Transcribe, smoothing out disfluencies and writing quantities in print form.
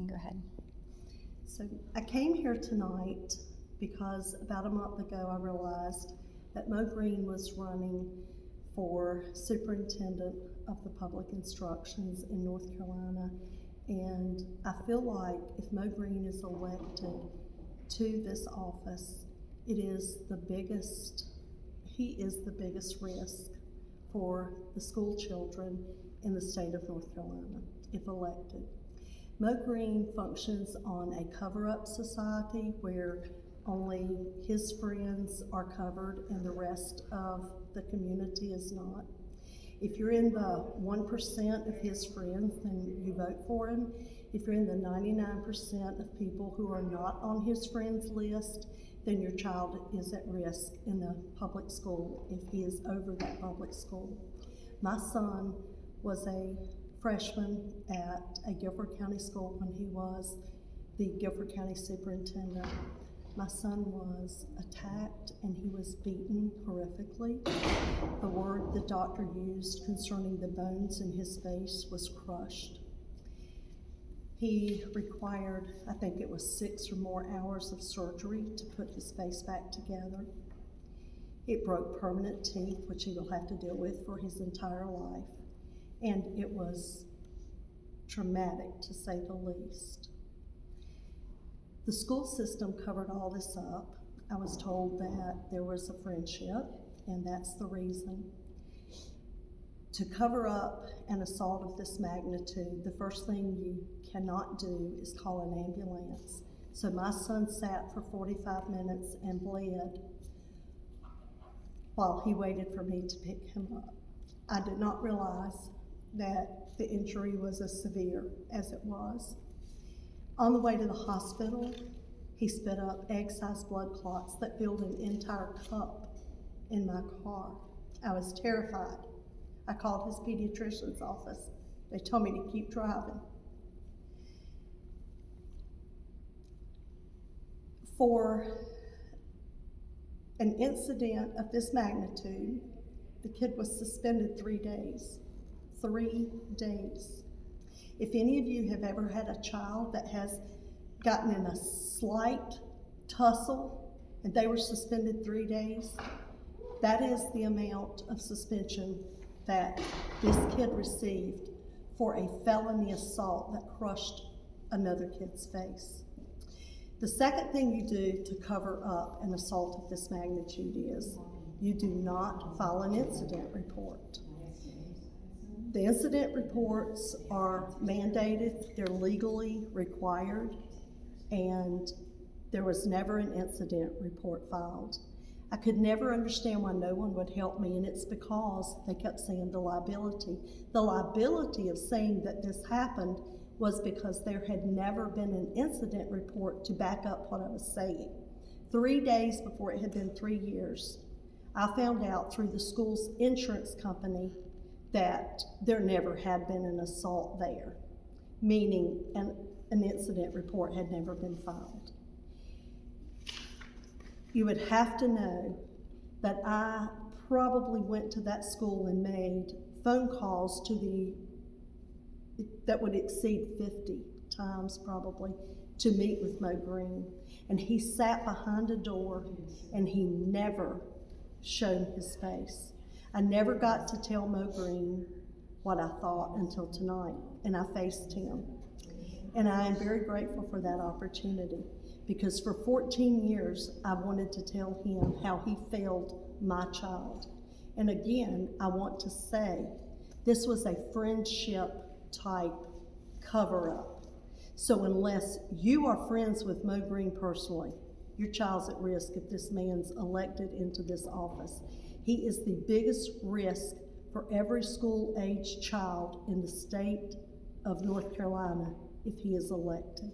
can go ahead. So I came here tonight because about a month ago I realized that Mo Green was running for superintendent of the public instructions in North Carolina, and I feel like if Mo Green is elected to this office, he is the biggest risk for the school children in the state of North Carolina if elected. Mo Green functions on a cover-up society where only his friends are covered and the rest of the community is not. If you're in the 1% of his friends, then you vote for him. If you're in the 99% of people who are not on his friends list, then your child is at risk in the public school if he is over that public school. My son was a freshman at a Guilford County school when he was the Guilford County superintendent. My son was attacked and he was beaten horrifically. The word the doctor used concerning the bones in his face was crushed. He required, I think it was 6 or more hours of surgery to put his face back together. It broke permanent teeth, which he will have to deal with for his entire life. And it was traumatic, to say the least. The school system covered all this up. I was told that there was a friendship, and that's the reason. To cover up an assault of this magnitude, the first thing you cannot do is call an ambulance. So my son sat for 45 minutes and bled while he waited for me to pick him up. I did not realize that the injury was as severe as it was. On the way to the hospital, he spit up egg-sized blood clots that filled an entire cup in my car. I was terrified. I called his pediatrician's office. They told me to keep driving. For an incident of this magnitude, the kid was suspended 3 days. 3 days. If any of you have ever had a child that has gotten in a slight tussle and they were suspended 3 days, that is the amount of suspension that this kid received for a felony assault that crushed another kid's face. The second thing you do to cover up an assault of this magnitude is you do not file an incident report. The incident reports are mandated, they're legally required, and there was never an incident report filed. I could never understand why no one would help me, and it's because they kept saying the liability. The liability of saying that this happened was because there had never been an incident report to back up what I was saying. 3 days before it had been 3 years, I found out through the school's insurance company that there never had been an assault there, meaning an incident report had never been filed. You would have to know that I probably went to that school and made phone calls that would exceed 50 times probably to meet with Mo Green. And he sat behind a door and he never showed his face. I never got to tell Mo Green what I thought until tonight, and I faced him. And I am very grateful for that opportunity, because for 14 years, I wanted to tell him how he failed my child. And again, I want to say, this was a friendship type cover-up. So unless you are friends with Mo Green personally, your child's at risk if this man's elected into this office. He is the biggest risk for every school-age child in the state of North Carolina if he is elected.